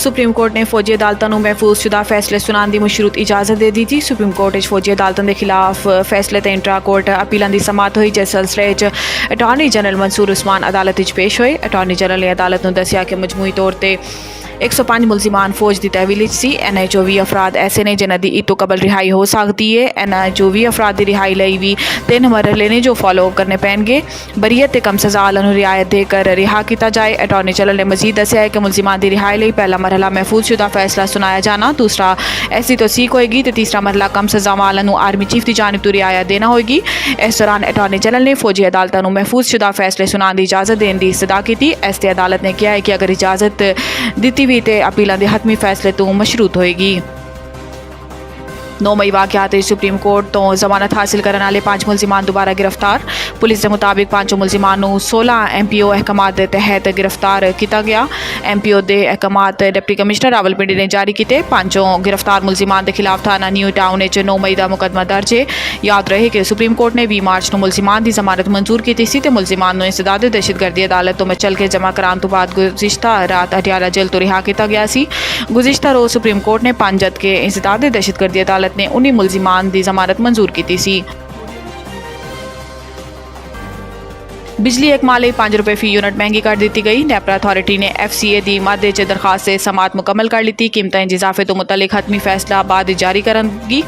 Supreme court ने फौजी अदालतों को महफूजशुदा फैसले सुनाने की मशरूत इजाजत दे दी थी। सुप्रीम कोर्ट फौजी अदालतों के खिलाफ फैसले ते इंट्रा कोर्ट अपीलों की समात हुई, जिस सिलसिले अटार्नी जनरल मंसूर उस्मान अदालत पेश होए। अटार्नी जनरल ने अदालत को दसिया कि मजमूई तौर पर 105 मुलजिमान फौज की तहवील सी। इन्हें 24 अफराद ऐसे ने जिन्हों की ईद तो कबल रिहाई हो सकती है। इन्हें 24 अफराद की रिहाई लिए भी 3 मरहले ने जो फॉलो अप करने पैणगे। बरीयत ते कम सज़ा आलन रियायत देकर रिहा किया जाए। अटार्नी जनरल ने मजीद दसिया है कि मुलजिमान की रिहाई लिए पहला मरहला महफूजशुदा फैसला सुनाया जाना, दूसरा ऐसी तौसीक होएगी तो तीसरा मरहला कम सज़ा आलन आर्मी चीफ की जानिब तो रियायत देना होगी। इस दौरान अटार्नी जनरल ने फौजी अदालतों को महफूजशुदा फैसले सुनाने की इजाजत देने की इस्तदा की। इस ते अदालत ने कहा है कि अगर इजाजत दी भी तो अपीलों के हतमी फैसले तो मशरूत होएगी। 9 मई वाक़यात सुप्रीम कोर्ट तो जमानत हासिल करने वाले 5 मुलजिमान दोबारा गिरफ्तार। पुलिस के मुताबिक 5 मुलजिमान 16 MPO अहकाम के तहत गिरफ्तार किया गया। MPO के अहकाम डिप्टी कमिश्नर रावलपिंडी ने जारी किए। 5 गिरफ्तार मुलजिमान के खिलाफ थाना न्यू टाउन 9 मई का मुकदमा दर्ज है। याद रहे कि सुप्रीम कोर्ट ने 20 मार्च को मुलजिमान की जमानत मंजूर की थी तो मुलजिमान इंसदाद दहशतगर्दी अदालत तो मचल के जमा कराने तो बाद गुज़िश्ता रात अटियाला जेल तो रिहा किया गया। गुज़िश्ता रोज़ सुप्रीम कोर्ट ने 5 जद के इंसदाद दहशतगर्दी अदालत ने 19 मुलजिमान की जमानत मंजूर की सी। बिजली एक माले ₹5 फी यूनिट महंगी कर दी गई। नेपरा अथॉरिटी ने FCA की मादे च दरखास्त से समात मुकम्मल कर ली। कीमतें इजाफे तो मुतलिक हतमी फैसला बाद जारी करेंगी।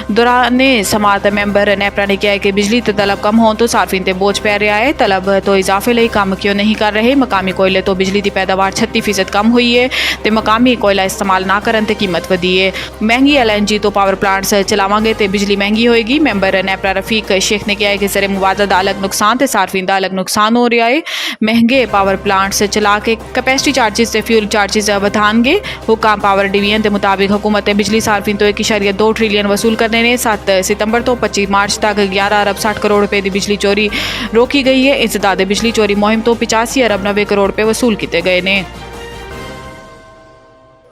दौरान समात मैंबर नेपरा ने कहा कि बिजली तो तलब कम हो तो सार्फिन ते बोझ पै रहा है। तलब तो इजाफे लिए काम क्यों नहीं कर रहे। मकामी कोयले तो बिजली की पैदावार 36% कम हुई है तो मकामी कोयला इस्तेमाल ना करन ते कीमत वधी है। महंगी LNG तो पावर प्लांट्स चलावांगे तो बिजली महंगी होएगी। मैंबर नेपरा रफीक शेख ने कहा है कि जर मुबादला का अलग नुकसान तो सार्फिन का अलग नुकसान हो रहा है। महंगे पावर प्लांट्स चला के कैपेसिटी चार्जिस से फ्यूल चार्जिस बढ़ाएंगे। हुकाम पावर डिवीजन के मुताबिक हुकूमत बिजली सार्फिन तो 1.2 ट्रिलियन वसूल करने ने 7 सितंबर तो 25 मार्च तक 11 अरब 60 करोड़ रुपए की बिजली चोरी रोकी गई है। इंसदाद बिजली चोरी मुहिम तो 85 अरब 90 करोड़ रुपए वसूल किए गए ने।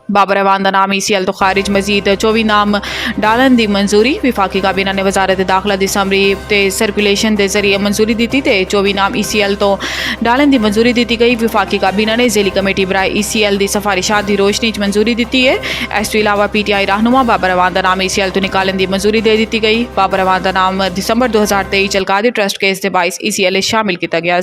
बाबर अवान का नाम ECL तो खारिज मजीद 24 नाम डालन की मंजूरी। विफाकी काबीना ने वजारत दाखिला की समरी ते सर्कुलेशन के जरिए मंजूरी दी थी। 24 नाम ECL तो डालन की मंजूरी दी गई। विफाकी काबीना ने ज़ेली कमेटी बराए ECL की सिफारिशात की रोशनी मंजूरी दी है। इस तो इलावा PTI रहनुमा बाबर अवान का नाम ECL तो निकालन की मंजूरी दे दी गई। बाबर अवान का नाम दिसंबर 2023 चलकादी ट्रस्ट केस के बाइस ECL शामिल किया गया।